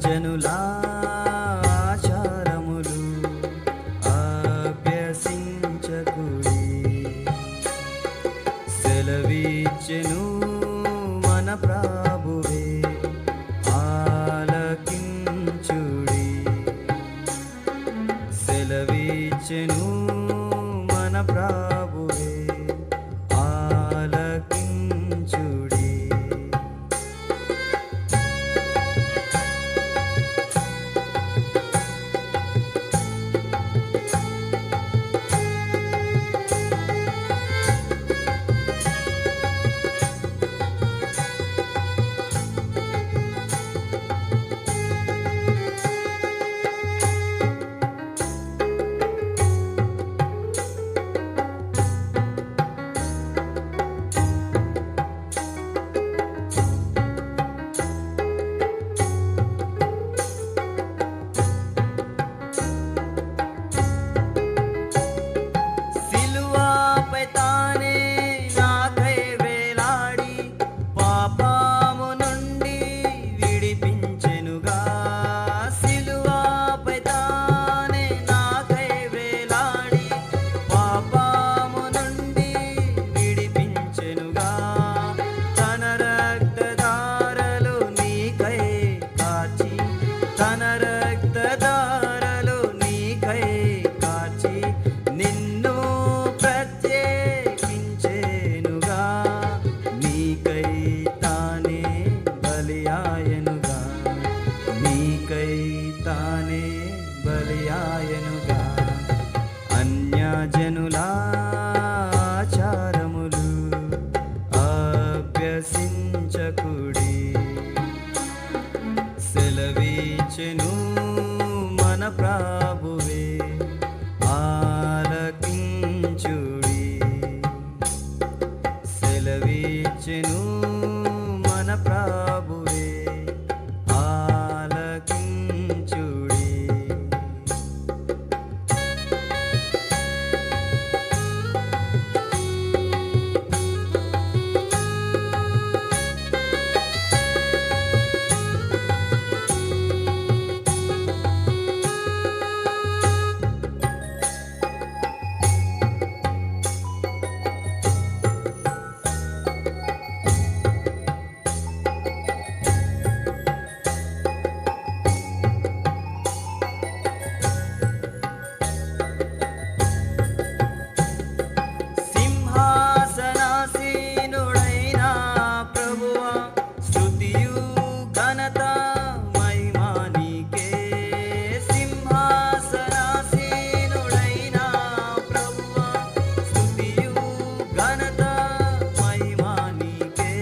జనులా ఆచారములు అభ్యసించకుడి. సెలవిచ్చెను మన ప్రభువే, ఆలకించుడి. సెలవిచ్చెను మన ప్రభువే, ఆలకించుడి. సిలువపై తానే నాకై వేలాడి పాపము నుండి విడిపించెనుగా. సిలువపై తానే నాకై వేలాడి పాపము నుండి విడిపించెనుగా. తన రక్తధారలు నీకై కాచి, తన రక్తధారలు నీకై కాచి నిన్ను ప్రత్యేకించెనుగా. నీకై తానే బలియాయనుగా, నీకై తానే బలియాయనుగా. అన్యజనులా ఆచారములు అభ్యసించకుడి. సెలవిచ్చెను మన ప్రభువే, ఆలకించుడి. సెలవిచ్చెను మన ప్రభువే, ఆలకించుడి. సింహాసనాసీనుడైన ప్రభువా, స్తుతియు ఘనత మహిమ నీకే. సింహాసనాసీనుడైన ప్రభువా, స్తుతియు ఘనత మహిమ నీకే.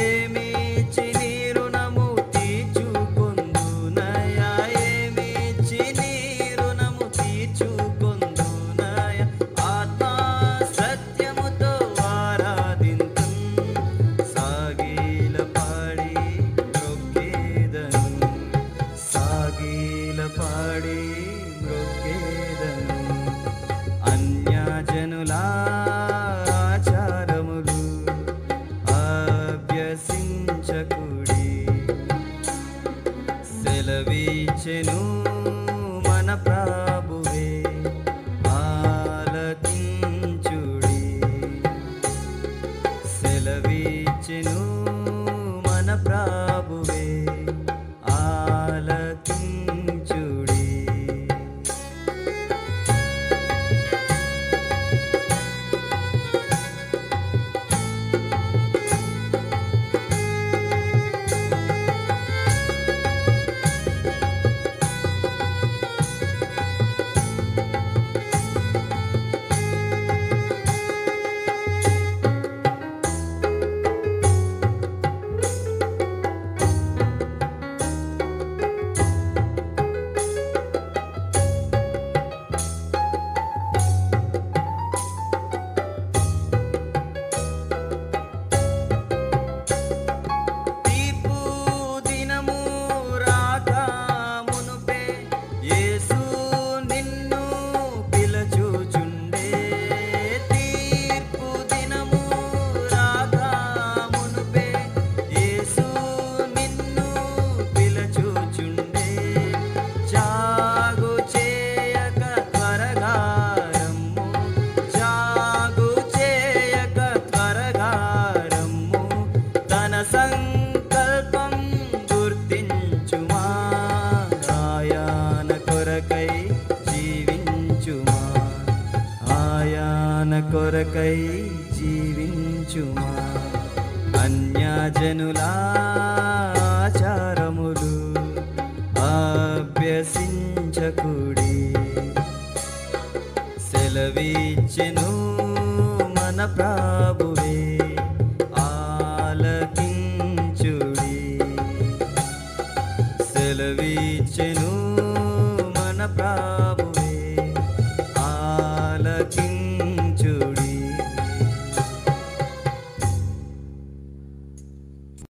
ఏమిచ్చి నీ రుణము తీర్చుకొందునయా, ఏమిచ్చి నీ రుణము తీర్చుకొందునయా. ఆత్మ సత్యముతో ఆరాధింతున్, సాగిలపడి మ్రొక్కేదను, సాగిలపడి మ్రొక్కేదను. అన్యజనులా ఆచారములు అభ్యసించకుడి. సెలవిచ్చెను మన ప్రభువే, ఆలకించుడి. సెలవిచ్చెను మన ప్రభువే, ఆలకించుడి. అన్యజనులా ఆచారములు అభ్యసించకుడి. సెలవిచ్చెను మన ప్రభువే